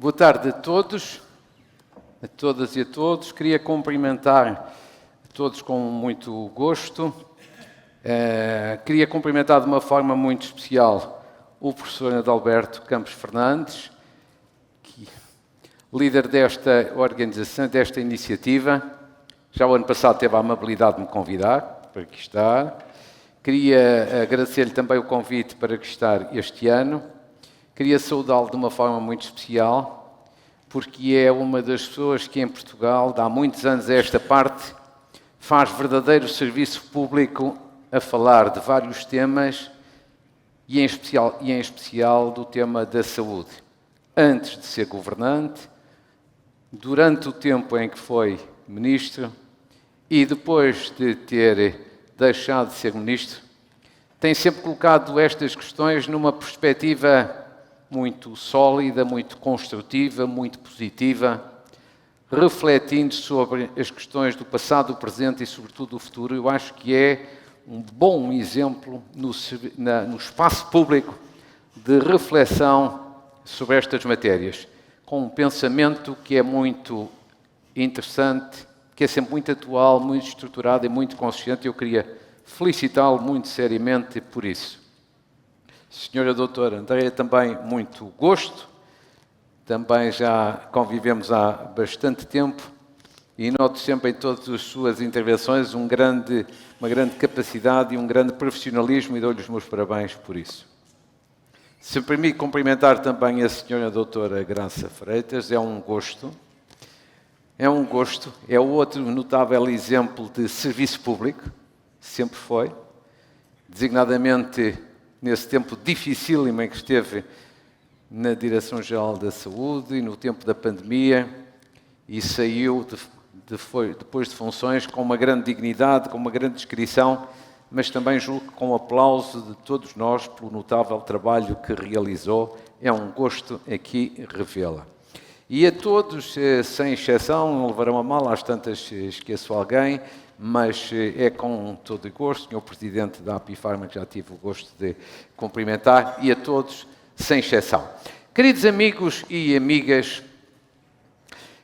Boa tarde a todos, a todas e a todos. Queria cumprimentar a todos com muito gosto. Queria cumprimentar de uma forma muito especial o professor Adalberto Campos Fernandes, líder desta organização, desta iniciativa. Já o ano passado teve a amabilidade de me convidar para aqui estar. Queria agradecer-lhe também o convite para aqui estar este ano. Queria saudá-lo de uma forma muito especial, porque é uma das pessoas que em Portugal, há muitos anos a esta parte, faz verdadeiro serviço público a falar de vários temas e em especial do tema da saúde. Antes de ser governante, durante o tempo em que foi ministro e depois de ter deixado de ser ministro, tem sempre colocado estas questões numa perspectiva muito sólida, muito construtiva, muito positiva, refletindo sobre as questões do passado, do presente e, sobretudo, do futuro. Eu acho que é um bom exemplo no espaço público de reflexão sobre estas matérias, com um pensamento que é muito interessante, que é sempre muito atual, muito estruturado e muito consciente. Eu queria felicitá-lo muito seriamente por isso. Senhora Doutora Andréia, também muito gosto. Também já convivemos há bastante tempo e noto sempre em todas as suas intervenções uma grande capacidade e um grande profissionalismo e dou-lhe os meus parabéns por isso. Se me permite cumprimentar também a Senhora Doutora Graça Freitas, é um gosto. É outro notável exemplo de serviço público, sempre foi, designadamente nesse tempo dificílimo em que esteve na Direção-Geral da Saúde e no tempo da pandemia e saiu depois de funções com uma grande dignidade, com uma grande descrição, mas também julgo que com o aplauso de todos nós pelo notável trabalho que realizou. É um gosto aqui revê-la. E a todos, sem exceção, não levarão a mal, às tantas esqueço alguém, mas é com todo o gosto, Sr. Presidente da Apifarma, que já tive o gosto de cumprimentar, e a todos, sem exceção. Queridos amigos e amigas,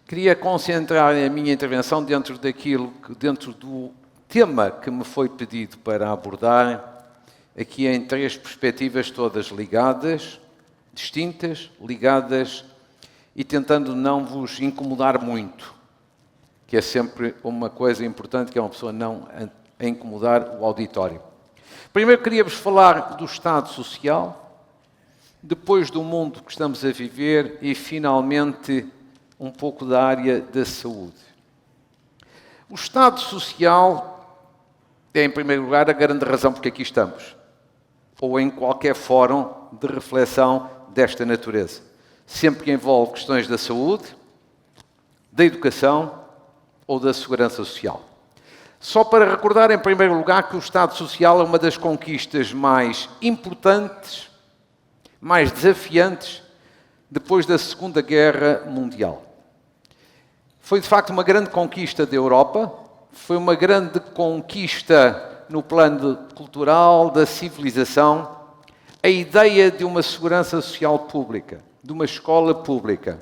queria concentrar a minha intervenção dentro do tema que me foi pedido para abordar, aqui em três perspectivas todas ligadas, distintas, ligadas, e tentando não vos incomodar muito, que é sempre uma coisa importante, que é uma pessoa não a incomodar o auditório. Primeiro queria-vos falar do Estado Social, depois do mundo que estamos a viver e, finalmente, um pouco da área da saúde. O Estado Social é, em primeiro lugar, a grande razão porque aqui estamos, ou em qualquer fórum de reflexão desta natureza. Sempre que envolve questões da saúde, da educação ou da segurança social. Só para recordar, em primeiro lugar, que o Estado Social é uma das conquistas mais importantes, mais desafiantes, depois da Segunda Guerra Mundial. Foi, de facto, uma grande conquista da Europa, foi uma grande conquista no plano cultural, da civilização, a ideia de uma segurança social pública, de uma escola pública,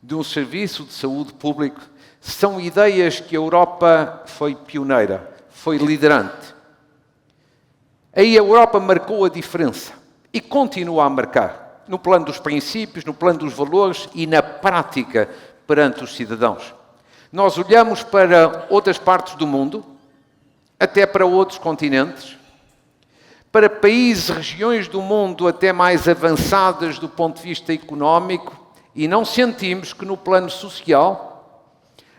de um serviço de saúde público, são ideias que a Europa foi pioneira, foi liderante. Aí a Europa marcou a diferença e continua a marcar, no plano dos princípios, no plano dos valores e na prática perante os cidadãos. Nós olhamos para outras partes do mundo, até para outros continentes, para países, regiões do mundo até mais avançadas do ponto de vista económico, e não sentimos que no plano social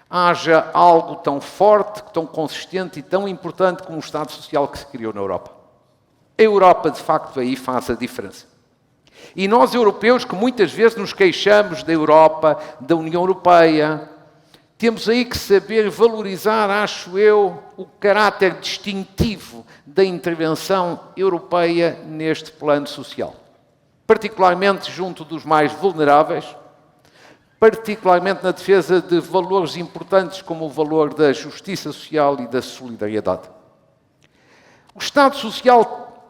haja algo tão forte, tão consistente e tão importante como o Estado Social que se criou na Europa. A Europa, de facto, aí faz a diferença. E nós, europeus, que muitas vezes nos queixamos da Europa, da União Europeia, temos aí que saber valorizar, acho eu, o caráter distintivo da intervenção europeia neste plano social. Particularmente junto dos mais vulneráveis, particularmente na defesa de valores importantes como o valor da justiça social e da solidariedade. O Estado Social,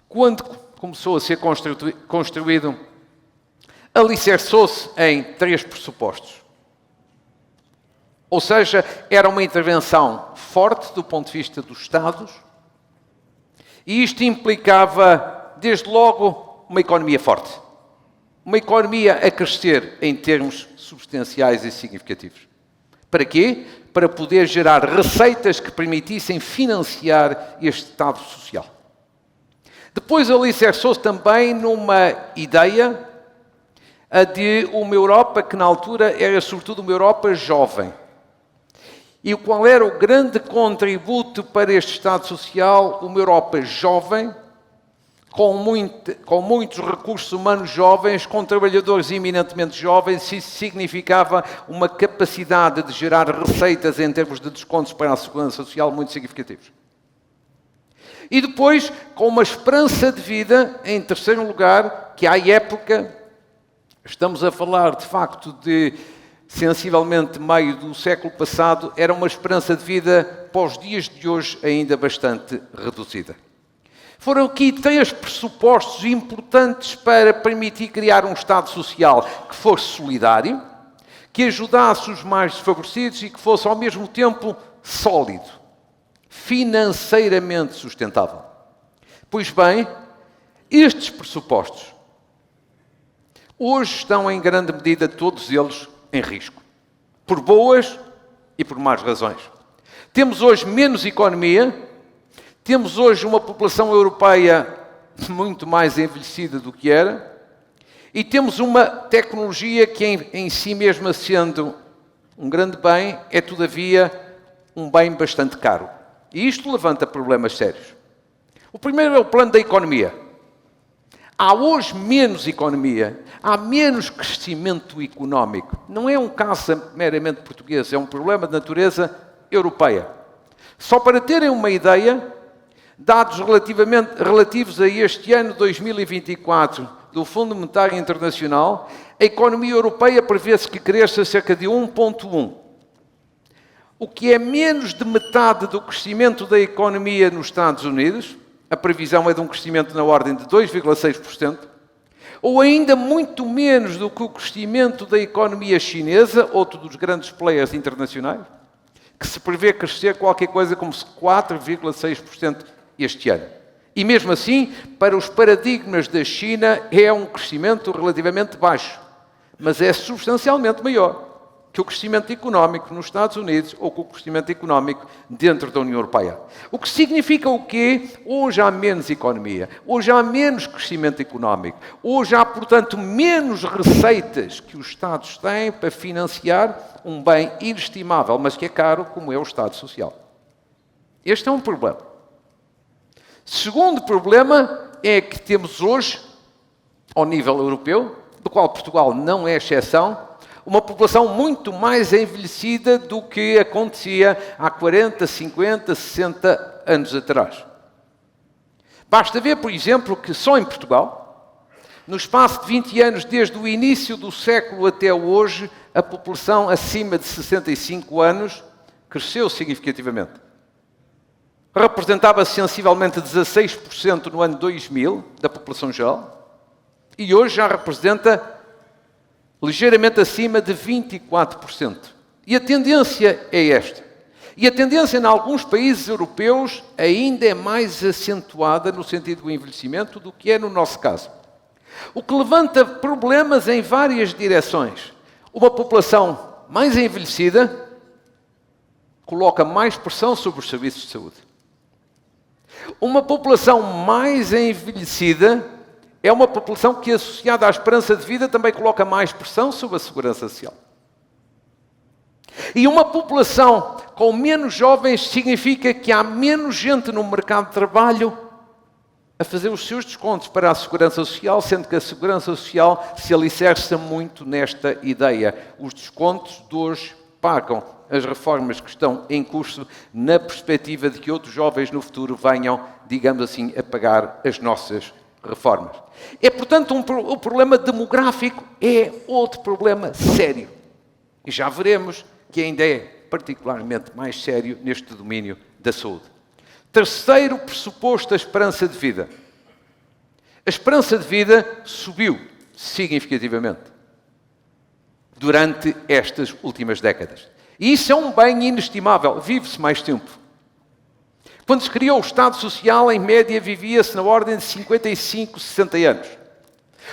quando começou a ser construído, alicerçou-se em 3 pressupostos. Ou seja, era uma intervenção forte do ponto de vista dos Estados, e isto implicava, desde logo, uma economia forte. Uma economia a crescer em termos substanciais e significativos. Para quê? Para poder gerar receitas que permitissem financiar este Estado social. Depois alicerçou-se também numa ideia a de uma Europa que na altura era sobretudo uma Europa jovem. E qual era o grande contributo para este Estado social? Uma Europa jovem, com muitos recursos humanos jovens, com trabalhadores eminentemente jovens. Isso significava uma capacidade de gerar receitas em termos de descontos para a segurança social muito significativos. E depois, com uma esperança de vida, em terceiro lugar, que à época, estamos a falar de facto de sensivelmente meio do século passado, era uma esperança de vida para os dias de hoje ainda bastante reduzida. Foram aqui 3 pressupostos importantes para permitir criar um Estado social que fosse solidário, que ajudasse os mais desfavorecidos e que fosse ao mesmo tempo sólido, financeiramente sustentável. Pois bem, estes pressupostos hoje estão em grande medida todos eles em risco, por boas e por más razões. Temos hoje menos economia, temos hoje uma população europeia muito mais envelhecida do que era, e temos uma tecnologia que em si mesma sendo um grande bem, é todavia um bem bastante caro. E isto levanta problemas sérios. O primeiro é o plano da economia. Há hoje menos economia, há menos crescimento económico. Não é um caso meramente português, é um problema de natureza europeia. Só para terem uma ideia, dados relativos a este ano 2024 do Fundo Monetário Internacional, a economia europeia prevê-se que cresça cerca de 1,1%. O que é menos de metade do crescimento da economia nos Estados Unidos. A previsão é de um crescimento na ordem de 2,6%, ou ainda muito menos do que o crescimento da economia chinesa, outro dos grandes players internacionais, que se prevê crescer qualquer coisa como 4,6% este ano. E mesmo assim, para os paradigmas da China, é um crescimento relativamente baixo, mas é substancialmente maior que o crescimento económico nos Estados Unidos ou que o crescimento económico dentro da União Europeia. O que significa o quê? Hoje há menos economia, hoje há menos crescimento económico, hoje há, portanto, menos receitas que os Estados têm para financiar um bem inestimável, mas que é caro, como é o Estado Social. Este é um problema. Segundo problema é que temos hoje, ao nível europeu, do qual Portugal não é exceção, uma população muito mais envelhecida do que acontecia há 40, 50, 60 anos atrás. Basta ver, por exemplo, que só em Portugal, no espaço de 20 anos, desde o início do século até hoje, a população acima de 65 anos cresceu significativamente. Representava sensivelmente 16% no ano 2000 da população geral e hoje já representa ligeiramente acima de 24%. E a tendência é esta. E a tendência em alguns países europeus ainda é mais acentuada no sentido do envelhecimento do que é no nosso caso. O que levanta problemas em várias direções. Uma população mais envelhecida coloca mais pressão sobre os serviços de saúde. Uma população mais envelhecida é uma população que, associada à esperança de vida, também coloca mais pressão sobre a segurança social. E uma população com menos jovens significa que há menos gente no mercado de trabalho a fazer os seus descontos para a segurança social, sendo que a segurança social se alicerça muito nesta ideia. Os descontos de hoje pagam as reformas que estão em curso na perspectiva de que outros jovens no futuro venham, digamos assim, a pagar as nossas reformas. É, portanto, o problema demográfico é outro problema sério. E já veremos que ainda é particularmente mais sério neste domínio da saúde. Terceiro pressuposto, a esperança de vida. A esperança de vida subiu significativamente. durante estas últimas décadas. E isso é um bem inestimável. Vive-se mais tempo. Quando se criou o Estado Social, em média vivia-se na ordem de 55, 60 anos.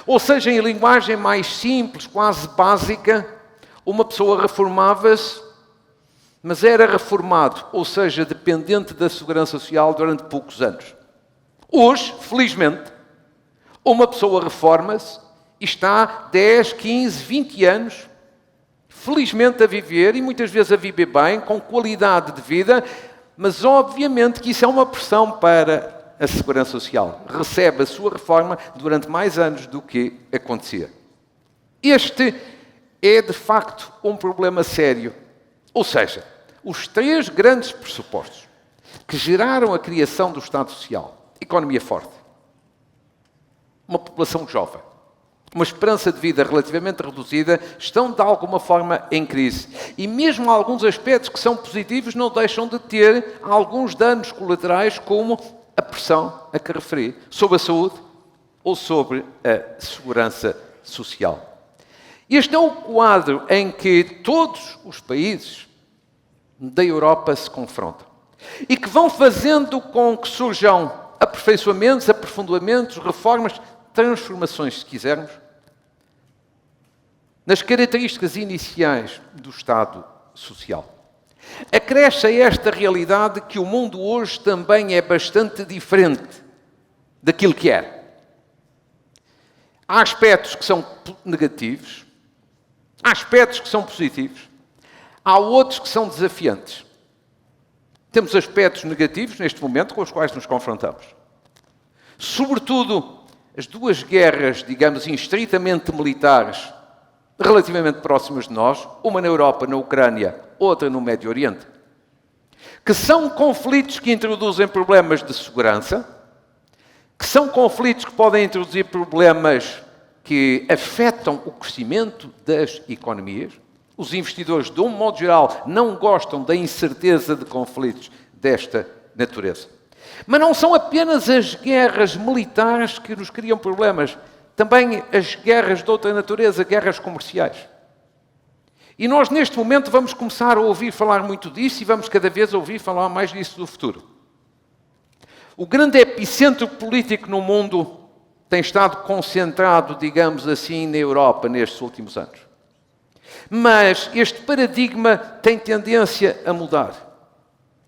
Ou seja, em linguagem mais simples, quase básica, uma pessoa reformava-se, mas era reformado, ou seja, dependente da segurança social durante poucos anos. Hoje, felizmente, uma pessoa reforma-se e está 10, 15, 20 anos, felizmente a viver, e muitas vezes a viver bem, com qualidade de vida, mas obviamente que isso é uma pressão para a segurança social. Recebe a sua reforma durante mais anos do que acontecia. Este é, de facto, um problema sério. Ou seja, os três grandes pressupostos que geraram a criação do Estado Social: economia forte, uma população jovem, uma esperança de vida relativamente reduzida, estão de alguma forma em crise. E mesmo alguns aspectos que são positivos não deixam de ter alguns danos colaterais, como a pressão a que referi, sobre a saúde ou sobre a segurança social. Este é o quadro em que todos os países da Europa se confrontam e que vão fazendo com que surjam aperfeiçoamentos, aprofundamentos, reformas, transformações, se quisermos, nas características iniciais do Estado Social. Acresce a esta realidade que o mundo hoje também é bastante diferente daquilo que era. Há aspectos que são negativos, há aspectos que são positivos, há outros que são desafiantes. Temos aspectos negativos neste momento com os quais nos confrontamos. Sobretudo, as duas guerras, digamos, estritamente militares, relativamente próximas de nós, uma na Europa, na Ucrânia, outra no Médio Oriente, que são conflitos que introduzem problemas de segurança, que são conflitos que podem introduzir problemas que afetam o crescimento das economias. Os investidores, de um modo geral, não gostam da incerteza de conflitos desta natureza. Mas não são apenas as guerras militares que nos criam problemas, também as guerras de outra natureza, guerras comerciais. E nós, neste momento, vamos começar a ouvir falar muito disso e vamos cada vez ouvir falar mais disso no futuro. O grande epicentro político no mundo tem estado concentrado, digamos assim, na Europa nestes últimos anos. Mas este paradigma tem tendência a mudar.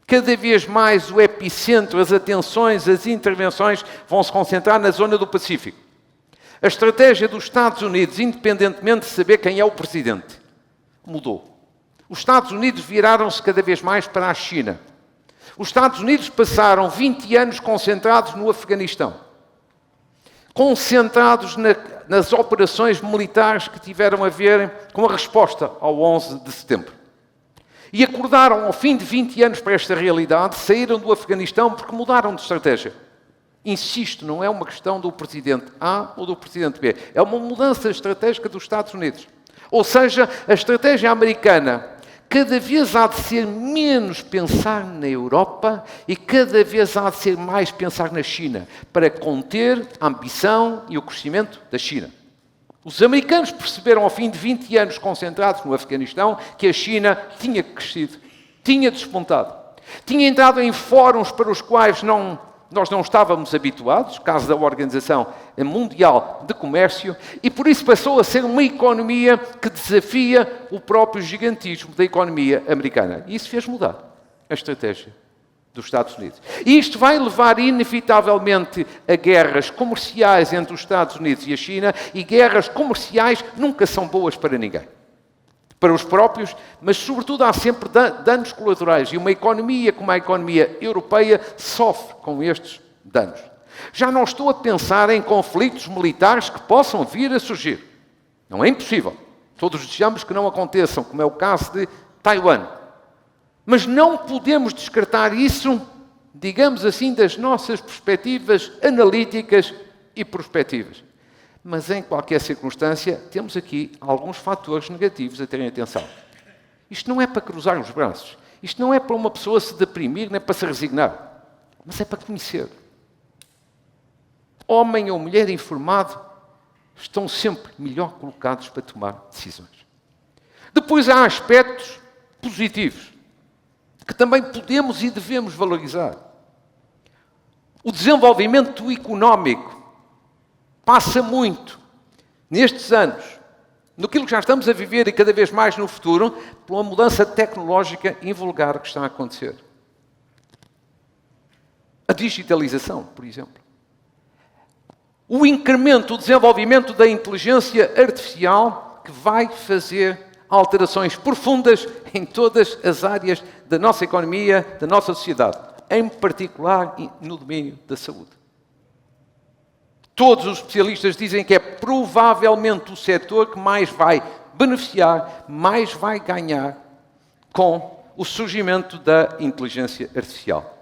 Cada vez mais o epicentro, as atenções, as intervenções vão se concentrar na zona do Pacífico. A estratégia dos Estados Unidos, independentemente de saber quem é o presidente, mudou. Os Estados Unidos viraram-se cada vez mais para a China. Os Estados Unidos passaram 20 anos concentrados no Afeganistão, concentrados nas operações militares que tiveram a ver com a resposta ao 11 de setembro. E acordaram, ao fim de 20 anos, para esta realidade, saíram do Afeganistão porque mudaram de estratégia. Insisto, não é uma questão do presidente A ou do presidente B. É uma mudança estratégica dos Estados Unidos. Ou seja, a estratégia americana cada vez há de ser menos pensar na Europa e cada vez há de ser mais pensar na China, para conter a ambição e o crescimento da China. Os americanos perceberam, ao fim de 20 anos concentrados no Afeganistão, que a China tinha crescido, tinha despontado, tinha entrado em fóruns para os quais nós não estávamos habituados, caso da Organização Mundial de Comércio, e por isso passou a ser uma economia que desafia o próprio gigantismo da economia americana. E isso fez mudar a estratégia dos Estados Unidos. E isto vai levar inevitavelmente a guerras comerciais entre os Estados Unidos e a China, e guerras comerciais nunca são boas para ninguém. Para os próprios, mas sobretudo há sempre danos colaterais, e uma economia como a economia europeia sofre com estes danos. Já não estou a pensar em conflitos militares que possam vir a surgir. Não é impossível. Todos desejamos que não aconteçam, como é o caso de Taiwan. Mas não podemos descartar isso, digamos assim, das nossas perspectivas analíticas e prospectivas. Mas, em qualquer circunstância, temos aqui alguns fatores negativos a terem atenção. Isto não é para cruzar os braços. Isto não é para uma pessoa se deprimir, nem para se resignar. Mas é para conhecer. Homem ou mulher informado estão sempre melhor colocados para tomar decisões. Depois há aspectos positivos, que também podemos e devemos valorizar. O desenvolvimento económico passa muito, nestes anos, naquilo que já estamos a viver e cada vez mais no futuro, por uma mudança tecnológica invulgar que está a acontecer. A digitalização, por exemplo. O incremento, o desenvolvimento da inteligência artificial que vai fazer alterações profundas em todas as áreas da nossa economia, da nossa sociedade, em particular no domínio da saúde. Todos os especialistas dizem que é provavelmente o setor que mais vai beneficiar, mais vai ganhar com o surgimento da inteligência artificial.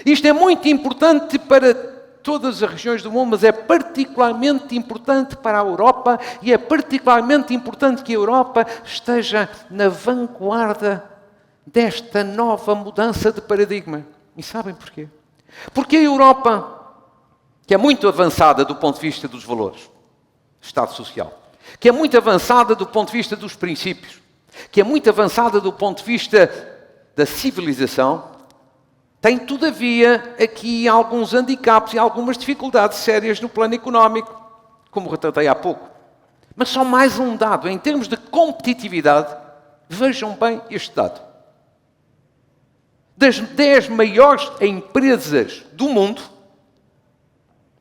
Isto é muito importante para todas as regiões do mundo, mas é particularmente importante para a Europa e é particularmente importante que a Europa esteja na vanguarda desta nova mudança de paradigma. E sabem porquê? Porque a Europa, que é muito avançada do ponto de vista dos valores, Estado Social, que é muito avançada do ponto de vista dos princípios, que é muito avançada do ponto de vista da civilização, tem, todavia, aqui alguns handicaps e algumas dificuldades sérias no plano económico, como retratei há pouco. Mas só mais um dado, em termos de competitividade, vejam bem este dado. Das 10 maiores empresas do mundo,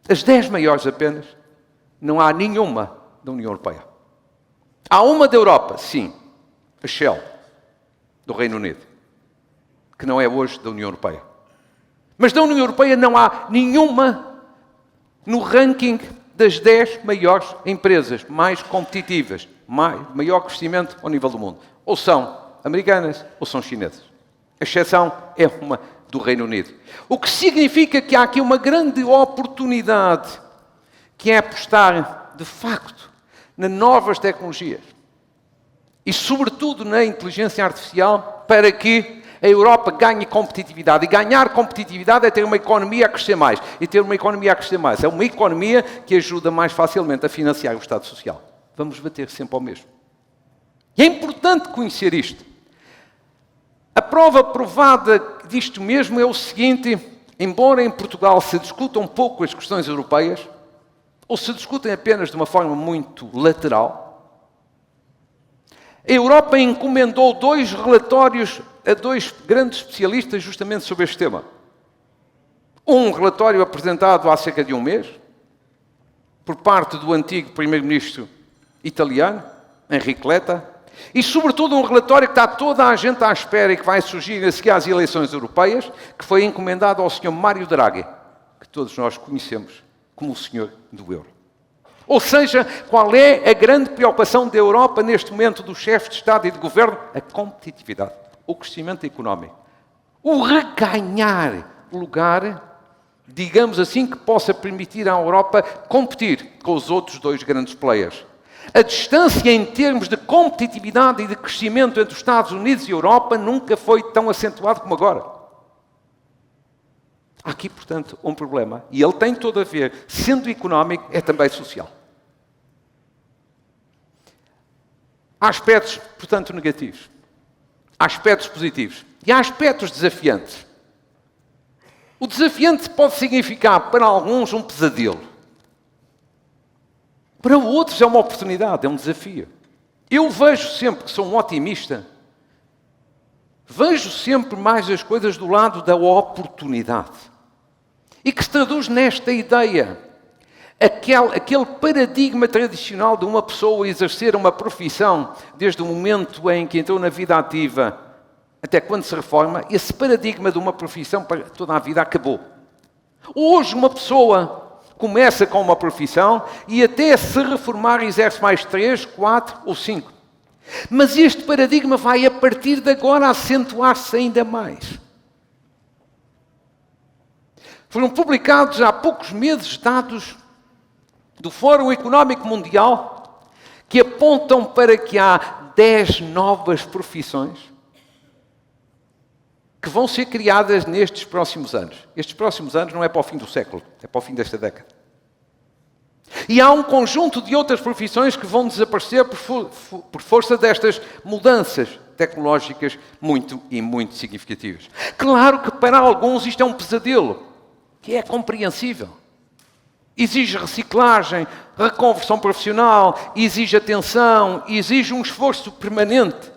as 10 maiores apenas, não há nenhuma da União Europeia. Há uma da Europa, sim, a Shell, do Reino Unido, que não é hoje da União Europeia. Mas da União Europeia não há nenhuma no ranking das 10 maiores empresas mais competitivas, maior crescimento ao nível do mundo. Ou são americanas ou são chinesas. A exceção é uma do Reino Unido. O que significa que há aqui uma grande oportunidade, que é apostar, de facto, nas novas tecnologias e, sobretudo, na inteligência artificial, para que a Europa ganhe competitividade. E ganhar competitividade é ter uma economia a crescer mais. E ter uma economia a crescer mais é uma economia que ajuda mais facilmente a financiar o Estado Social. Vamos bater sempre ao mesmo. E é importante conhecer isto. A prova provada disto mesmo é o seguinte: embora em Portugal se discutam pouco as questões europeias, ou se discutem apenas de uma forma muito lateral, a Europa encomendou 2 relatórios a 2 grandes especialistas justamente sobre este tema. Um relatório apresentado há cerca de um mês, por parte do antigo primeiro-ministro italiano, Enrique Letta, e sobretudo um relatório que está toda a gente à espera e que vai surgir a seguir às eleições europeias, que foi encomendado ao Sr. Mário Draghi, que todos nós conhecemos como o Senhor do Euro. Ou seja, qual é a grande preocupação da Europa neste momento dos chefes de Estado e de Governo? A competitividade, o crescimento económico, o reganhar lugar, digamos assim, que possa permitir à Europa competir com os outros 2 grandes players. A distância em termos de competitividade e de crescimento entre os Estados Unidos e a Europa nunca foi tão acentuado como agora. Há aqui, portanto, um problema. E ele tem todo a ver, sendo económico, é também social. Há aspectos, portanto, negativos. Há aspectos positivos. E há aspectos desafiantes. O desafiante pode significar, para alguns, um pesadelo. Para outros é uma oportunidade, é um desafio. Eu vejo sempre que sou um otimista. Vejo sempre mais as coisas do lado da oportunidade. E que se traduz nesta ideia. Aquele paradigma tradicional de uma pessoa exercer uma profissão desde o momento em que entrou na vida ativa até quando se reforma, esse paradigma de uma profissão para toda a vida acabou. Hoje uma pessoa começa com uma profissão e até se reformar exerce mais 3, 4 ou 5. Mas este paradigma vai a partir de agora acentuar-se ainda mais. Foram publicados há poucos meses dados do Fórum Económico Mundial que apontam para que há 10 novas profissões que vão ser criadas nestes próximos anos. Estes próximos anos não é para o fim do século, é para o fim desta década. E há um conjunto de outras profissões que vão desaparecer por força destas mudanças tecnológicas muito significativas. Claro que para alguns isto é um pesadelo, que é compreensível. Exige reciclagem, reconversão profissional, exige atenção, exige um esforço permanente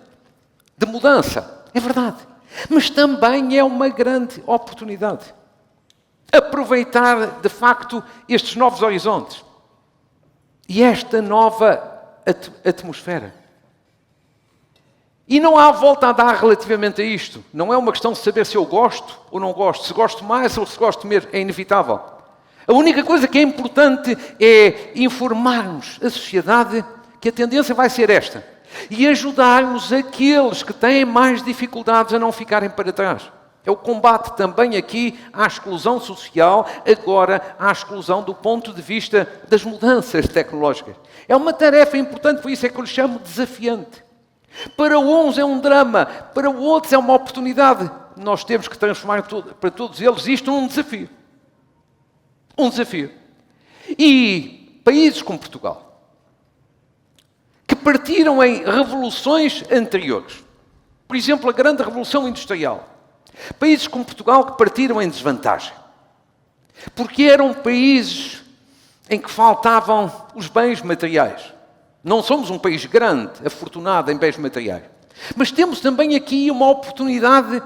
de mudança. É verdade. Mas também é uma grande oportunidade. Aproveitar, de facto, estes novos horizontes. E esta nova atmosfera. E não há volta a dar relativamente a isto. Não é uma questão de saber se eu gosto ou não gosto, se gosto mais ou se gosto menos. É inevitável. A única coisa que é importante é informarmos a sociedade que a tendência vai ser esta. E ajudarmos aqueles que têm mais dificuldades a não ficarem para trás. É o combate também aqui à exclusão social, agora à exclusão do ponto de vista das mudanças tecnológicas. É uma tarefa importante, por isso é que eu lhe chamo desafiante. Para uns é um drama, para outros é uma oportunidade. Nós temos que transformar para todos eles isto num desafio. Um desafio. E países como Portugal, que partiram em revoluções anteriores, por exemplo, a grande revolução industrial, países como Portugal que partiram em desvantagem, porque eram países em que faltavam os bens materiais. Não somos um país grande, afortunado em bens materiais, mas temos também aqui uma oportunidade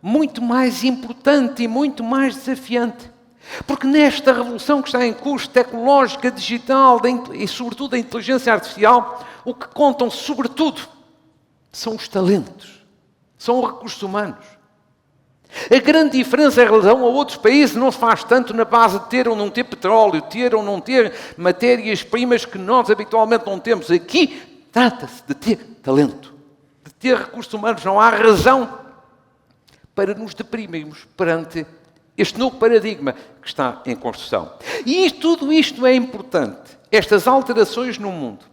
muito mais importante e muito mais desafiante. Porque nesta revolução que está em curso, tecnológica, digital e sobretudo da inteligência artificial, o que contam sobretudo são os talentos, são os recursos humanos. A grande diferença em relação a outros países não se faz tanto na base de ter ou não ter petróleo, ter ou não ter matérias-primas que nós habitualmente não temos. Aqui trata-se de ter talento, de ter recursos humanos. Não há razão para nos deprimirmos perante este novo paradigma que está em construção. E tudo isto é importante, estas alterações no mundo.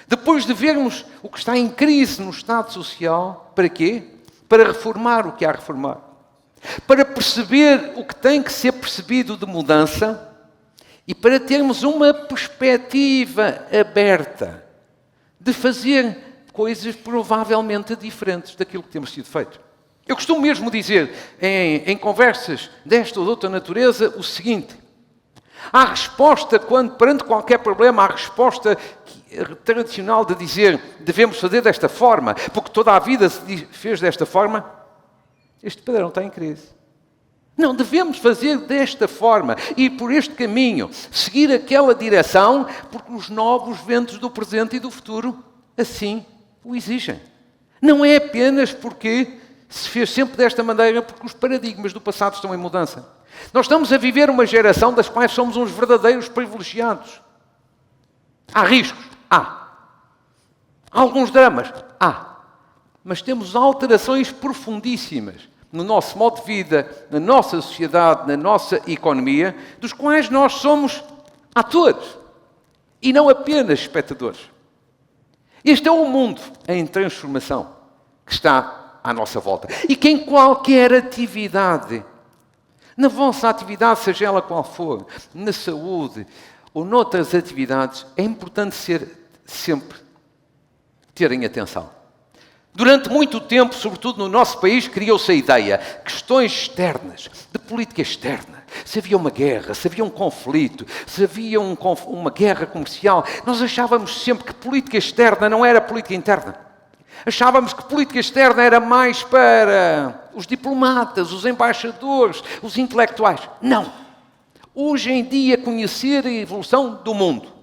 Depois de vermos o que está em crise no Estado Social, para quê? Para reformar o que há a reformar. Para perceber o que tem que ser percebido de mudança e para termos uma perspectiva aberta de fazer coisas provavelmente diferentes daquilo que temos sido feito. Eu costumo mesmo dizer, em conversas desta ou de outra natureza, o seguinte: há resposta, perante qualquer problema, há resposta tradicional de dizer devemos fazer desta forma, porque toda a vida se fez desta forma. Este padrão está em crise. Não, devemos fazer desta forma, ir por este caminho, seguir aquela direção, porque os novos ventos do presente e do futuro assim o exigem. Não é apenas porque se fez sempre desta maneira, porque os paradigmas do passado estão em mudança. Nós estamos a viver uma geração das quais somos uns verdadeiros privilegiados. Há riscos? Há. Há alguns dramas? Há. Mas temos alterações profundíssimas no nosso modo de vida, na nossa sociedade, na nossa economia, dos quais nós somos atores e não apenas espectadores. Este é um mundo em transformação que está à nossa volta. E que em qualquer atividade, na vossa atividade, seja ela qual for, na saúde ou noutras atividades, é importante sempre terem atenção. Durante muito tempo, sobretudo no nosso país, criou-se a ideia, questões externas, de política externa. Se havia uma guerra, se havia um conflito, se havia uma guerra comercial, nós achávamos sempre que política externa não era política interna. Achávamos que política externa era mais para os diplomatas, os embaixadores, os intelectuais. Não. Hoje em dia, conhecer a evolução do mundo,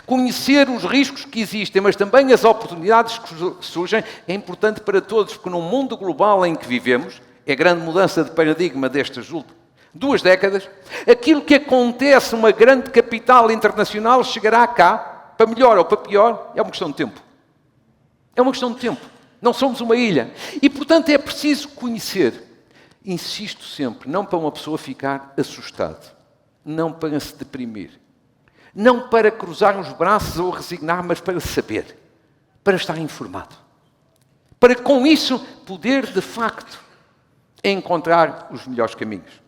conhecer os riscos que existem, mas também as oportunidades que surgem, é importante para todos, porque no mundo global em que vivemos, é a grande mudança de paradigma destas últimas 2 décadas, aquilo que acontece numa grande capital internacional chegará cá, para melhor ou para pior, é uma questão de tempo. É uma questão de tempo. Não somos uma ilha. E, portanto, é preciso conhecer. Insisto sempre, não para uma pessoa ficar assustada, não para se deprimir, não para cruzar os braços ou resignar, mas para saber, para estar informado. Para, com isso, poder, de facto, encontrar os melhores caminhos.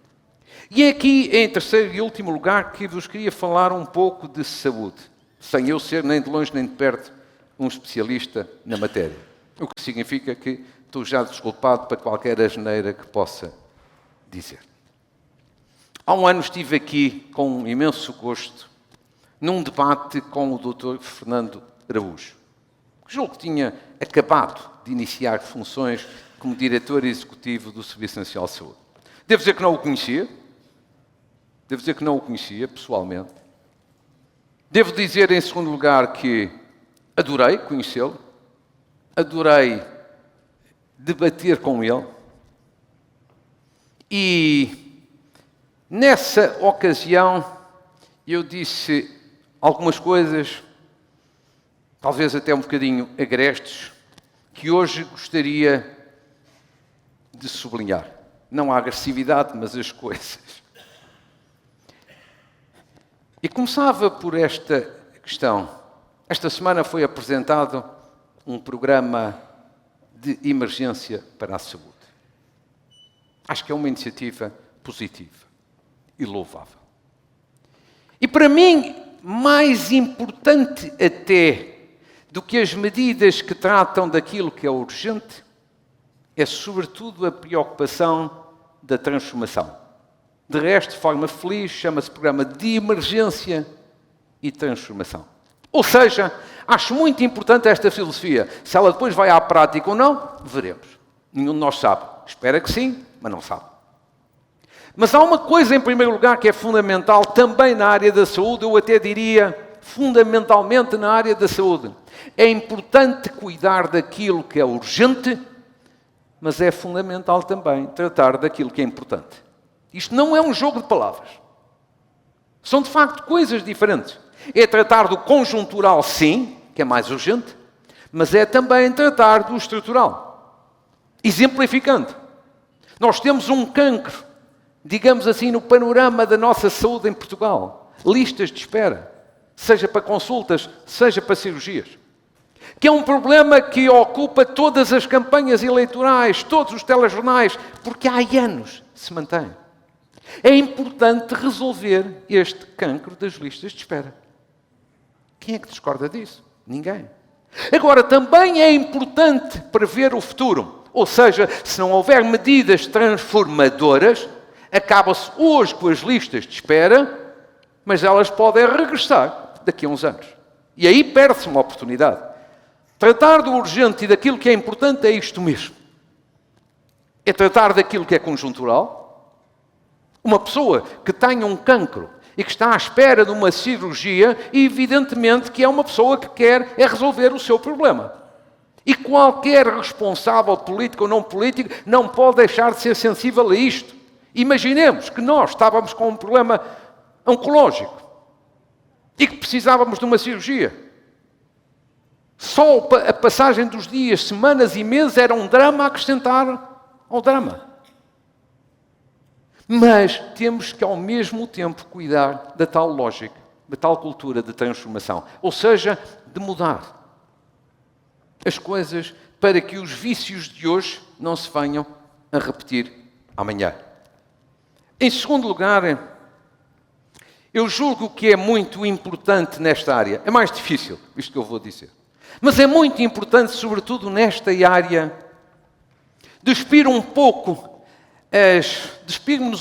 E é aqui, em terceiro e último lugar, que vos queria falar um pouco de saúde, sem eu ser nem de longe nem de perto um especialista na matéria. O que significa que estou já desculpado para qualquer asneira que possa dizer. Há um ano estive aqui com um imenso gosto num debate com o Dr. Fernando Araújo, que julgo que tinha acabado de iniciar funções como diretor executivo do Serviço Nacional de Saúde. Devo dizer que não o conhecia. Devo dizer que não o conhecia pessoalmente. Devo dizer, em segundo lugar, que adorei conhecê-lo, adorei debater com ele e, nessa ocasião, eu disse algumas coisas, talvez até um bocadinho agrestes, que hoje gostaria de sublinhar. Não a agressividade, mas as coisas. E começava por esta questão. Esta semana foi apresentado um programa de emergência para a saúde. Acho que é uma iniciativa positiva e louvável. E para mim, mais importante até do que as medidas que tratam daquilo que é urgente, é sobretudo a preocupação da transformação. De resto, de forma feliz, chama-se Programa de Emergência e Transformação. Ou seja, acho muito importante esta filosofia. Se ela depois vai à prática ou não, veremos. Nenhum de nós sabe. Espera que sim, mas não sabe. Mas há uma coisa, em primeiro lugar, que é fundamental também na área da saúde, eu até diria fundamentalmente na área da saúde. É importante cuidar daquilo que é urgente, mas é fundamental também tratar daquilo que é importante. Isto não é um jogo de palavras. São, de facto, coisas diferentes. É tratar do conjuntural, sim, que é mais urgente, mas é também tratar do estrutural. Exemplificando, nós temos um cancro, digamos assim, no panorama da nossa saúde em Portugal. Listas de espera, seja para consultas, seja para cirurgias. Que é um problema que ocupa todas as campanhas eleitorais, todos os telejornais, porque há anos se mantém. É importante resolver este cancro das listas de espera. Quem é que discorda disso? Ninguém. Agora, também é importante prever o futuro. Ou seja, se não houver medidas transformadoras, acaba-se hoje com as listas de espera, mas elas podem regressar daqui a uns anos. E aí perde-se uma oportunidade. Tratar do urgente e daquilo que é importante é isto mesmo. É tratar daquilo que é conjuntural. Uma pessoa que tenha um cancro e que está à espera de uma cirurgia, evidentemente que é uma pessoa que quer resolver o seu problema. E qualquer responsável político ou não político não pode deixar de ser sensível a isto. Imaginemos que nós estávamos com um problema oncológico e que precisávamos de uma cirurgia. Só a passagem dos dias, semanas e meses era um drama a acrescentar ao drama. Mas temos que, ao mesmo tempo, cuidar da tal lógica, da tal cultura de transformação. Ou seja, de mudar as coisas para que os vícios de hoje não se venham a repetir amanhã. Em segundo lugar, eu julgo que é muito importante nesta área. É mais difícil, isto que eu vou dizer. Mas é muito importante, sobretudo nesta área, despir-nos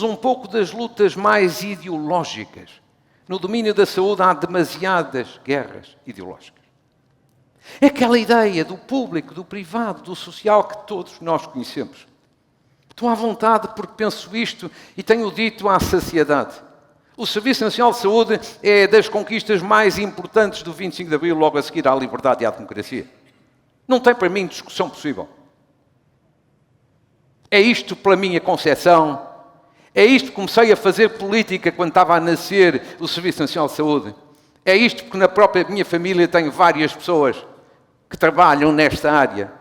um pouco das lutas mais ideológicas. No domínio da saúde há demasiadas guerras ideológicas. É aquela ideia do público, do privado, do social que todos nós conhecemos. Estou à vontade porque penso isto e tenho dito à saciedade. O Serviço Nacional de Saúde é das conquistas mais importantes do 25 de Abril, logo a seguir à liberdade e à democracia. Não tem para mim discussão possível. É isto pela minha concepção. É isto que comecei a fazer política quando estava a nascer o Serviço Nacional de Saúde. É isto porque na própria minha família tenho várias pessoas que trabalham nesta área.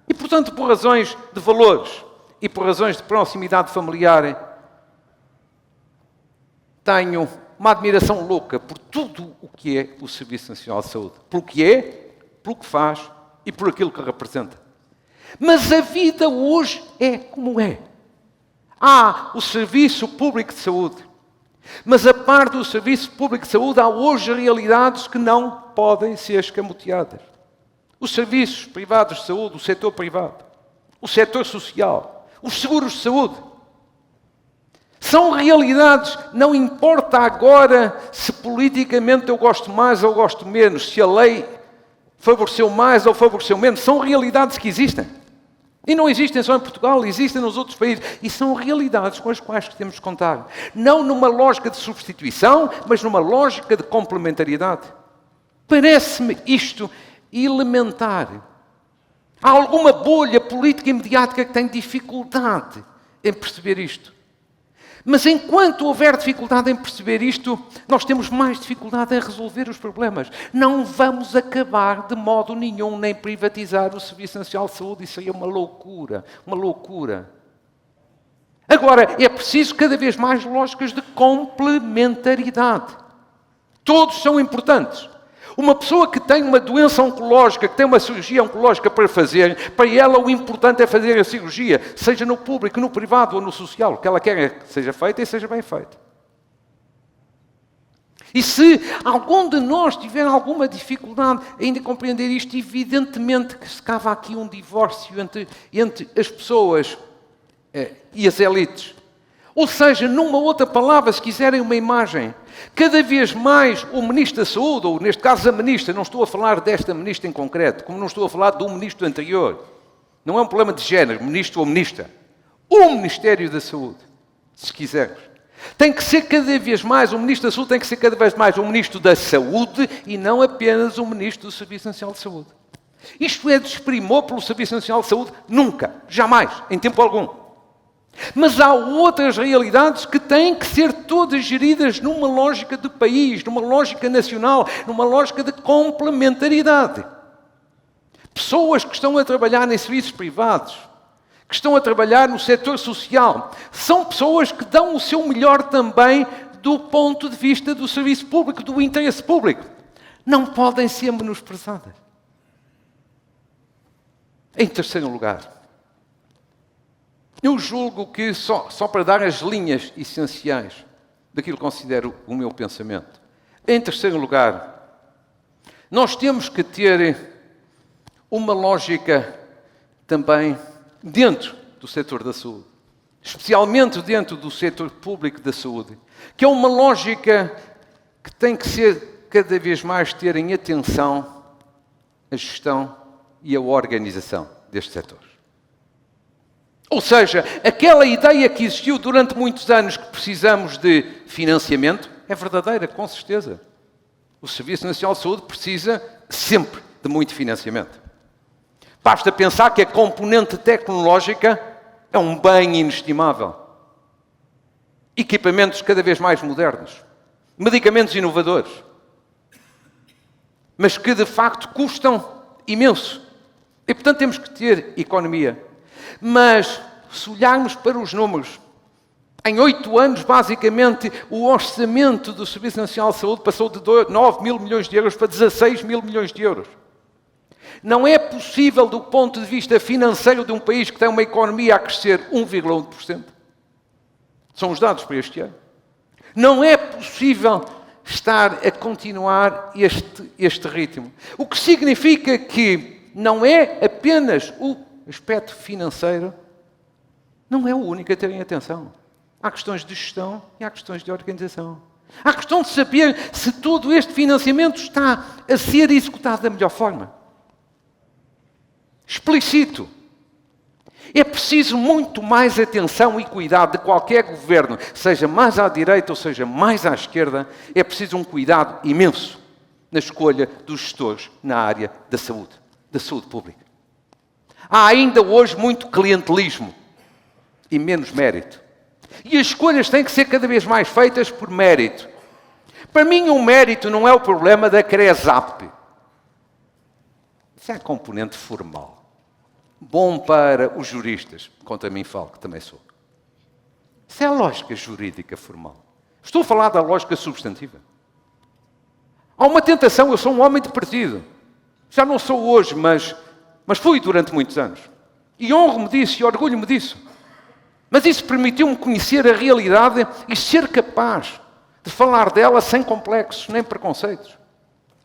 E, portanto, por razões de valores e por razões de proximidade familiar, tenho uma admiração louca por tudo o que é o Serviço Nacional de Saúde. Pelo que é, pelo que faz e por aquilo que representa. Mas a vida hoje é como é. Há o Serviço Público de Saúde. Mas a par do Serviço Público de Saúde, há hoje realidades que não podem ser escamoteadas. Os serviços privados de saúde, o setor privado, o setor social, os seguros de saúde. São realidades, não importa agora se politicamente eu gosto mais ou gosto menos, se a lei favoreceu mais ou favoreceu menos, são realidades que existem. E não existem só em Portugal, existem nos outros países. E são realidades com as quais temos de contar. Não numa lógica de substituição, mas numa lógica de complementariedade. Parece-me isto elementar. Há alguma bolha política e mediática que tem dificuldade em perceber isto. Mas enquanto houver dificuldade em perceber isto, nós temos mais dificuldade em resolver os problemas. Não vamos acabar de modo nenhum nem privatizar o Serviço Nacional de Saúde. Isso aí é uma loucura, uma loucura. Agora, é preciso cada vez mais lógicas de complementaridade. Todos são importantes. Uma pessoa que tem uma doença oncológica, que tem uma cirurgia oncológica para fazer, para ela o importante é fazer a cirurgia, seja no público, no privado ou no social. O que ela quer é que seja feita e seja bem feita. E se algum de nós tiver alguma dificuldade em compreender isto, evidentemente que se cava aqui um divórcio entre as pessoas e as elites. Ou seja, numa outra palavra, se quiserem uma imagem, cada vez mais o Ministro da Saúde, ou neste caso a Ministra, não estou a falar desta Ministra em concreto, como não estou a falar do Ministro anterior. Não é um problema de género, Ministro ou Ministra. O Ministério da Saúde, se quisermos. Tem que ser cada vez mais, o Ministro da Saúde tem que ser cada vez mais o Ministro da Saúde e não apenas o Ministro do Serviço Nacional de Saúde. Isto é desprimor pelo Serviço Nacional de Saúde? Nunca, jamais, em tempo algum. Mas há outras realidades que têm que ser todas geridas numa lógica de país, numa lógica nacional, numa lógica de complementaridade. Pessoas que estão a trabalhar em serviços privados, que estão a trabalhar no setor social, são pessoas que dão o seu melhor também do ponto de vista do serviço público, do interesse público. Não podem ser menosprezadas. Em terceiro lugar, eu julgo que, só para dar as linhas essenciais daquilo que considero o meu pensamento, em terceiro lugar, nós temos que ter uma lógica também dentro do setor da saúde, especialmente dentro do setor público da saúde, que é uma lógica que tem que ser cada vez mais ter em atenção a gestão e a organização deste setor. Ou seja, aquela ideia que existiu durante muitos anos que precisamos de financiamento é verdadeira, com certeza. O Serviço Nacional de Saúde precisa sempre de muito financiamento. Basta pensar que a componente tecnológica é um bem inestimável. Equipamentos cada vez mais modernos, medicamentos inovadores, mas que de facto custam imenso. E portanto temos que ter economia. Mas, se olharmos para os números, em 8 anos, basicamente, o orçamento do Serviço Nacional de Saúde passou de 9 mil milhões de euros para 16 mil milhões de euros. Não é possível, do ponto de vista financeiro de um país que tem uma economia a crescer 1,1%. São os dados para este ano. Não é possível estar a continuar este ritmo. O que significa que não é apenas o aspecto financeiro, não é o único a terem atenção. Há questões de gestão e há questões de organização. Há questão de saber se todo este financiamento está a ser executado da melhor forma. Explícito. É preciso muito mais atenção e cuidado de qualquer governo, seja mais à direita ou seja mais à esquerda, é preciso um cuidado imenso na escolha dos gestores na área da saúde pública. Há ainda hoje muito clientelismo e menos mérito. E as escolhas têm que ser cada vez mais feitas por mérito. Para mim, o mérito não é o problema da CRESAP. Isso é componente formal. Bom para os juristas, contra mim falo, que também sou. Isso é a lógica jurídica formal. Estou a falar da lógica substantiva. Há uma tentação, eu sou um homem de partido. Já não sou hoje, mas fui durante muitos anos. E honro-me disso e orgulho-me disso. Mas isso permitiu-me conhecer a realidade e ser capaz de falar dela sem complexos nem preconceitos.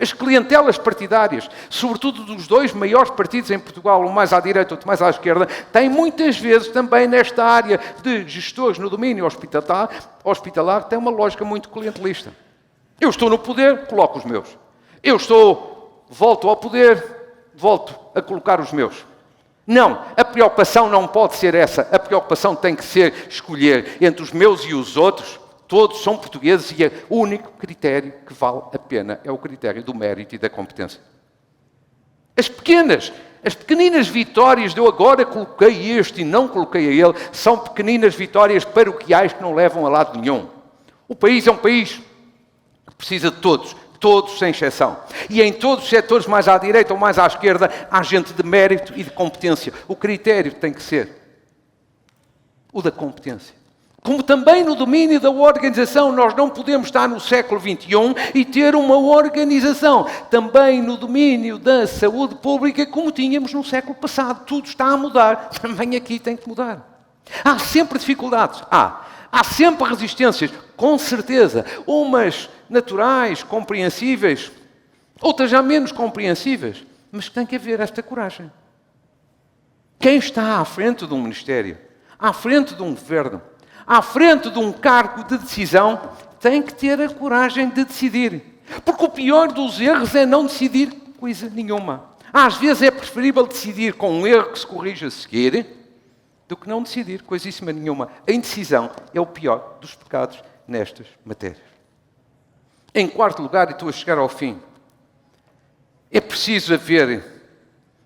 As clientelas partidárias, sobretudo dos dois maiores partidos em Portugal, um mais à direita, outro mais à esquerda, têm muitas vezes também nesta área de gestores no domínio hospitalar, têm uma lógica muito clientelista. Eu estou no poder, coloco os meus. Volto ao poder, volto a colocar os meus. Não, a preocupação não pode ser essa. A preocupação tem que ser escolher entre os meus e os outros. Todos são portugueses e o único critério que vale a pena é o critério do mérito e da competência. As pequeninas vitórias de eu agora coloquei este e não coloquei a ele, são pequeninas vitórias paroquiais que não levam a lado nenhum. O país é um país que precisa de todos sem exceção. E em todos os setores, mais à direita ou mais à esquerda, há gente de mérito e de competência. O critério tem que ser o da competência. Como também no domínio da organização, nós não podemos estar no século XXI e ter uma organização. Também no domínio da saúde pública, como tínhamos no século passado. Tudo está a mudar. Também aqui tem que mudar. Há sempre dificuldades. Há sempre resistências, com certeza. Umas naturais, compreensíveis, outras já menos compreensíveis. Mas tem que haver esta coragem. Quem está à frente de um ministério, à frente de um governo, à frente de um cargo de decisão, tem que ter a coragem de decidir. Porque o pior dos erros é não decidir coisa nenhuma. Às vezes é preferível decidir com um erro que se corrige a seguir do que não decidir coisíssima nenhuma. A indecisão é o pior dos pecados nestas matérias. Em quarto lugar, e estou a chegar ao fim, é preciso haver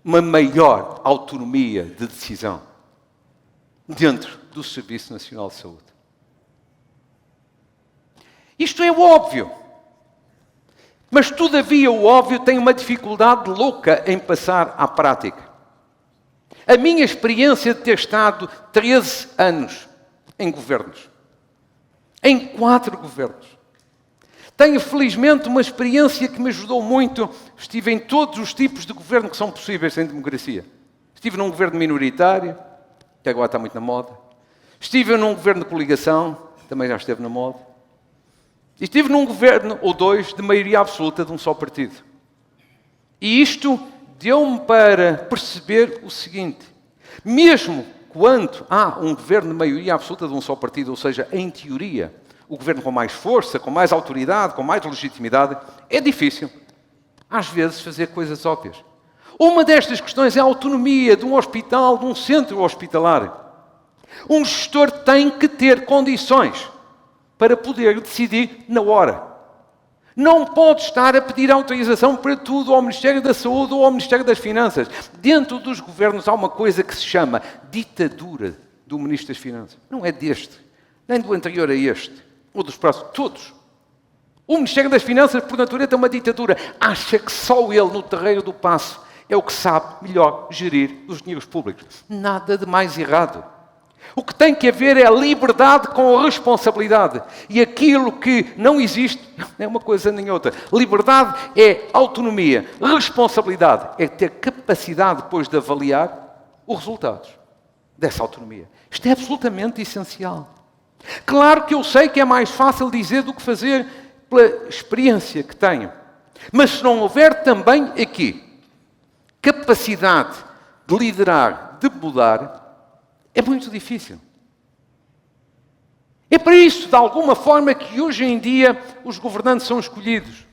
uma maior autonomia de decisão dentro do Serviço Nacional de Saúde. Isto é óbvio. Mas, todavia, o óbvio tem uma dificuldade louca em passar à prática. A minha experiência de ter estado 13 anos em governos, em 4 governos, tenho, felizmente, uma experiência que me ajudou muito. Estive em todos os tipos de governo que são possíveis em democracia. Estive num governo minoritário, que agora está muito na moda. Estive num governo de coligação, também já esteve na moda. E estive num governo, ou 2, de maioria absoluta de um só partido. E isto deu-me para perceber o seguinte: mesmo quando há um governo de maioria absoluta de um só partido, ou seja, em teoria, o governo com mais força, com mais autoridade, com mais legitimidade, é difícil, às vezes, fazer coisas óbvias. Uma destas questões é a autonomia de um hospital, de um centro hospitalar. Um gestor tem que ter condições para poder decidir na hora. Não pode estar a pedir autorização para tudo ao Ministério da Saúde ou ao Ministério das Finanças. Dentro dos governos há uma coisa que se chama ditadura do Ministro das Finanças. Não é deste, nem do anterior a este, ou dos próximos, todos. O Ministério das Finanças, por natureza, é uma ditadura. Acha que só ele, no terreiro do passo, é o que sabe melhor gerir os dinheiros públicos. Nada de mais errado. O que tem que haver é a liberdade com a responsabilidade. E aquilo que não existe é uma coisa nem outra. Liberdade é autonomia. Responsabilidade é ter capacidade depois de avaliar os resultados dessa autonomia. Isto é absolutamente essencial. Claro que eu sei que é mais fácil dizer do que fazer pela experiência que tenho. Mas se não houver também aqui capacidade de liderar, de mudar, é muito difícil. É para isso, de alguma forma, que hoje em dia os governantes são escolhidos.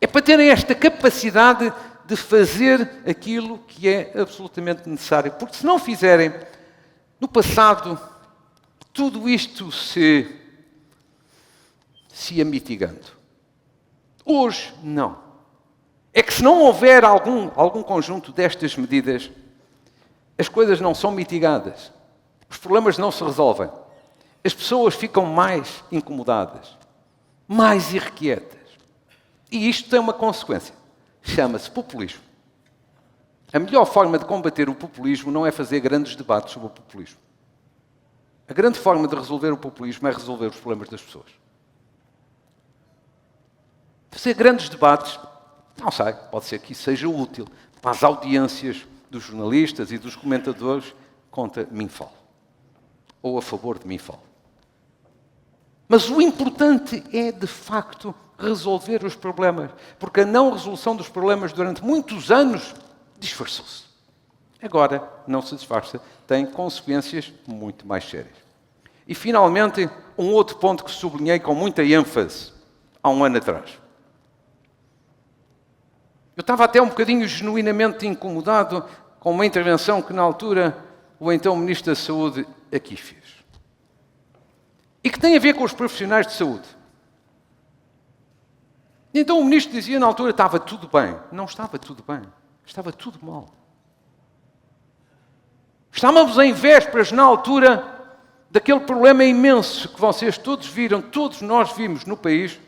É para terem esta capacidade de fazer aquilo que é absolutamente necessário. Porque se não fizerem, no passado, tudo isto se ia mitigando. Hoje, não. É que se não houver algum conjunto destas medidas, as coisas não são mitigadas. Os problemas não se resolvem. As pessoas ficam mais incomodadas, mais irrequietas. E isto tem uma consequência. Chama-se populismo. A melhor forma de combater o populismo não é fazer grandes debates sobre o populismo. A grande forma de resolver o populismo é resolver os problemas das pessoas. Fazer grandes debates, não sei, pode ser que isso seja útil para as audiências dos jornalistas e dos comentadores, contra mim falo. ou a favor de mim falo. Mas o importante é, de facto, resolver os problemas, porque a não resolução dos problemas durante muitos anos disfarçou-se. Agora não se disfarça, tem consequências muito mais sérias. E, finalmente, um outro ponto que sublinhei com muita ênfase há um ano atrás. Eu estava até um bocadinho genuinamente incomodado com uma intervenção que, na altura, o então Ministro da Saúde aqui fez. E que tem a ver com os profissionais de saúde. E então o Ministro dizia, na altura, estava tudo bem. Não estava tudo bem. Estava tudo mal. Estávamos em vésperas, na altura, daquele problema imenso que vocês todos viram, todos nós vimos no país,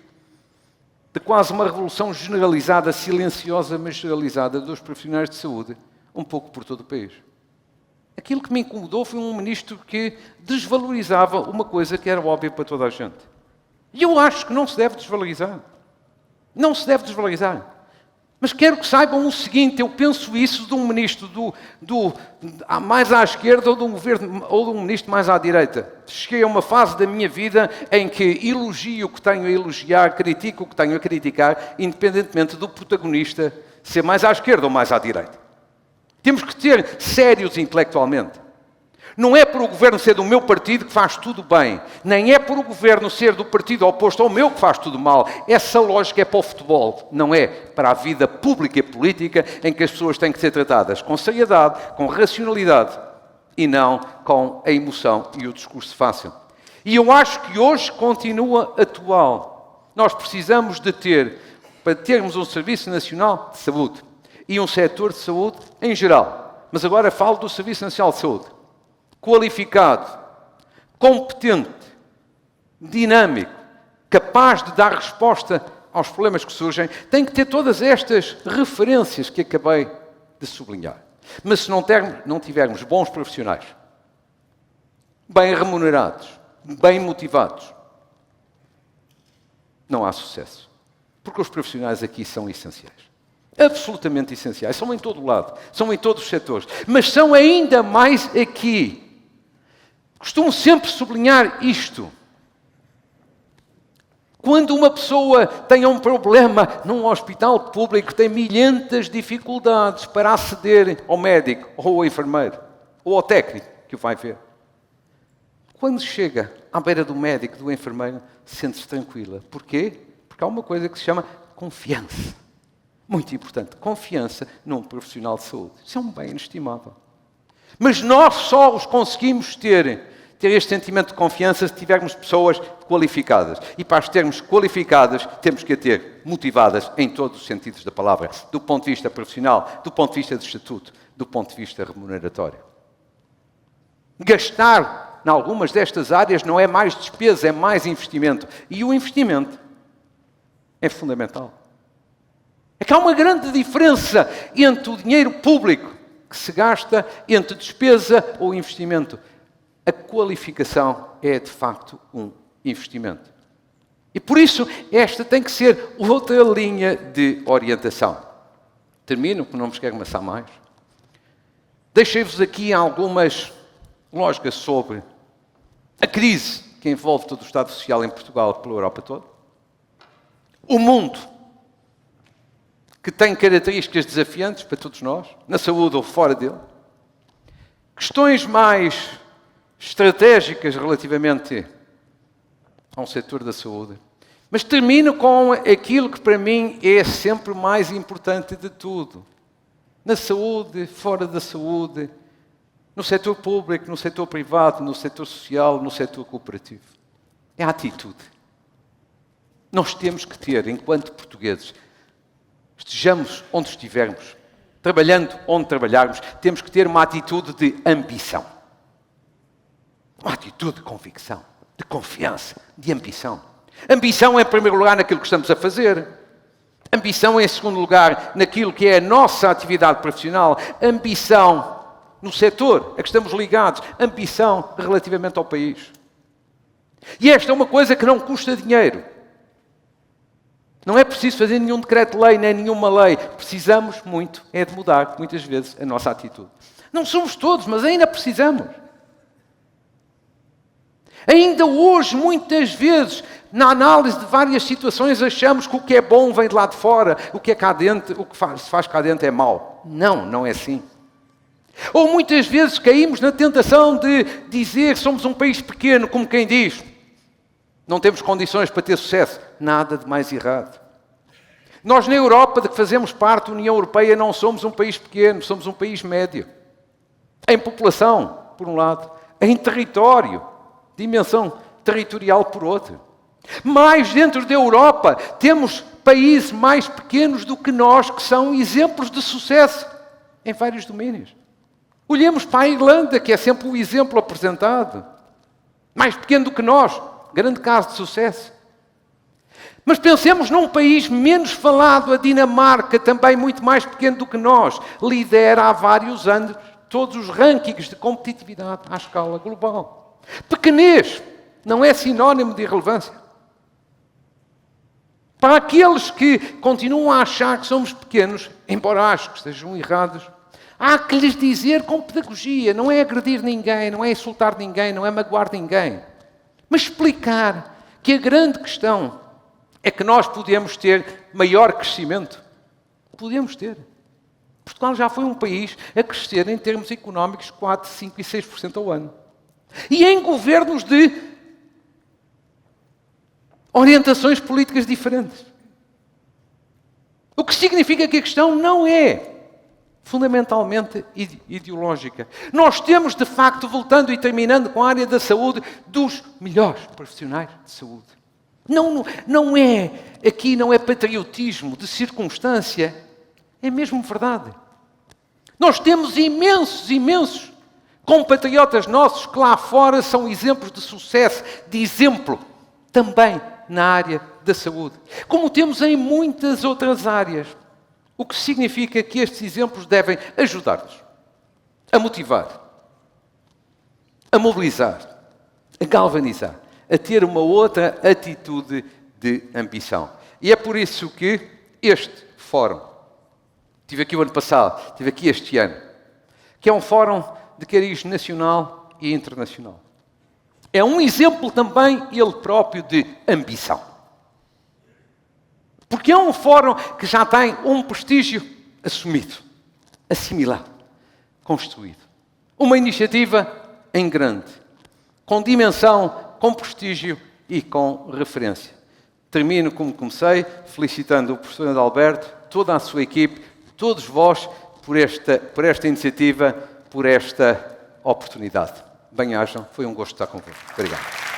de quase uma revolução generalizada, silenciosa, mas generalizada dos profissionais de saúde, um pouco por todo o país. Aquilo que me incomodou foi um ministro que desvalorizava uma coisa que era óbvia para toda a gente. E eu acho que não se deve desvalorizar. Não se deve desvalorizar. Mas quero que saibam o seguinte, eu penso isso de um ministro mais à esquerda ou de um governo, ou de um ministro mais à direita. Cheguei a uma fase da minha vida em que elogio o que tenho a elogiar, critico o que tenho a criticar, independentemente do protagonista ser mais à esquerda ou mais à direita. Temos que ser sérios intelectualmente. Não é por o governo ser do meu partido que faz tudo bem. Nem é por o governo ser do partido oposto ao meu que faz tudo mal. Essa lógica é para o futebol. Não é para a vida pública e política em que as pessoas têm que ser tratadas com seriedade, com racionalidade e não com a emoção e o discurso fácil. E eu acho que hoje continua atual. Nós precisamos de ter, para termos um Serviço Nacional de Saúde e um setor de saúde em geral. Mas agora falo do Serviço Nacional de Saúde. Qualificado, competente, dinâmico, capaz de dar resposta aos problemas que surgem, tem que ter todas estas referências que acabei de sublinhar. Mas se não tivermos bons profissionais, bem remunerados, bem motivados, não há sucesso. Porque os profissionais aqui são essenciais. Absolutamente essenciais. São em todo o lado. São em todos os setores. Mas são ainda mais aqui. Costumo sempre sublinhar isto. Quando uma pessoa tem um problema num hospital público, tem milhentas dificuldades para aceder ao médico, ou ao enfermeiro, ou ao técnico que o vai ver. Quando chega à beira do médico, do enfermeiro, sente-se tranquila. Porquê? Porque há uma coisa que se chama confiança. Muito importante. Confiança num profissional de saúde. Isso é um bem inestimável. Mas nós só os conseguimos ter este sentimento de confiança se tivermos pessoas qualificadas. E para as termos qualificadas, temos que a ter motivadas em todos os sentidos da palavra. Do ponto de vista profissional, do ponto de vista de estatuto, do ponto de vista remuneratório. Gastar em algumas destas áreas não é mais despesa, é mais investimento. E o investimento é fundamental. É que há uma grande diferença entre o dinheiro público que se gasta, entre despesa ou investimento. A qualificação é, de facto, um investimento. E por isso, esta tem que ser outra linha de orientação. Termino, porque não vos quero amassar mais. Deixei-vos aqui algumas lógicas sobre a crise que envolve todo o Estado Social em Portugal e pela Europa toda. O mundo, que tem características desafiantes para todos nós, na saúde ou fora dele. Questões mais estratégicas relativamente ao setor da saúde. Mas termino com aquilo que para mim é sempre mais importante de tudo. Na saúde, fora da saúde, no setor público, no setor privado, no setor social, no setor cooperativo. É a atitude. Nós temos que ter, enquanto portugueses, estejamos onde estivermos, trabalhando onde trabalharmos, temos que ter uma atitude de ambição. Uma atitude de convicção, de confiança, de ambição. Ambição, em primeiro lugar, naquilo que estamos a fazer. Ambição, em segundo lugar, naquilo que é a nossa atividade profissional. Ambição no setor a que estamos ligados. Ambição relativamente ao país. E esta é uma coisa que não custa dinheiro. Não é preciso fazer nenhum decreto-lei, nem nenhuma lei. Precisamos muito, é de mudar, muitas vezes, a nossa atitude. Não somos todos, mas ainda precisamos. Ainda hoje, muitas vezes, na análise de várias situações, achamos que o que é bom vem de lá de fora, o que é cá dentro, o que se faz cá dentro é mau. Não, não é assim. Ou muitas vezes caímos na tentação de dizer que somos um país pequeno, como quem diz, não temos condições para ter sucesso. Nada de mais errado. Nós na Europa, de que fazemos parte da União Europeia, não somos um país pequeno, somos um país médio. Em população, por um lado, em território, dimensão territorial por outro. Mais dentro da Europa, temos países mais pequenos do que nós, que são exemplos de sucesso em vários domínios. Olhemos para a Irlanda, que é sempre o exemplo apresentado. Mais pequeno do que nós, grande caso de sucesso. Mas pensemos num país menos falado, a Dinamarca, também muito mais pequeno do que nós, lidera há vários anos todos os rankings de competitividade à escala global. Pequenez não é sinónimo de irrelevância. Para aqueles que continuam a achar que somos pequenos, embora acho que estejam errados, há que lhes dizer com pedagogia, não é agredir ninguém, não é insultar ninguém, não é magoar ninguém, mas explicar que a grande questão é que nós podemos ter maior crescimento. Podemos ter. Portugal já foi um país a crescer em termos económicos 4, 5 e 6% ao ano. E em governos de orientações políticas diferentes. O que significa que a questão não é fundamentalmente ideológica. Nós temos, de facto, voltando e terminando com a área da saúde, dos melhores profissionais de saúde. Não é, aqui não é patriotismo de circunstância, é mesmo verdade. Nós temos imensos compatriotas nossos que lá fora são exemplos de sucesso, de exemplo, também na área da saúde. Como temos em muitas outras áreas. O que significa que estes exemplos devem ajudar-nos a motivar, a mobilizar, a galvanizar, a ter uma outra atitude de ambição. E é por isso que este fórum, tive aqui o ano passado, tive aqui este ano, que é um fórum de cariz nacional e internacional. É um exemplo também, ele próprio, de ambição. Porque é um fórum que já tem um prestígio assumido, assimilado, construído. Uma iniciativa em grande, com dimensão, com prestígio e com referência. Termino como comecei, felicitando o professor Adalberto, toda a sua equipe, todos vós, por esta iniciativa, por esta oportunidade. Bem-ajam, foi um gosto estar convosco. Obrigado.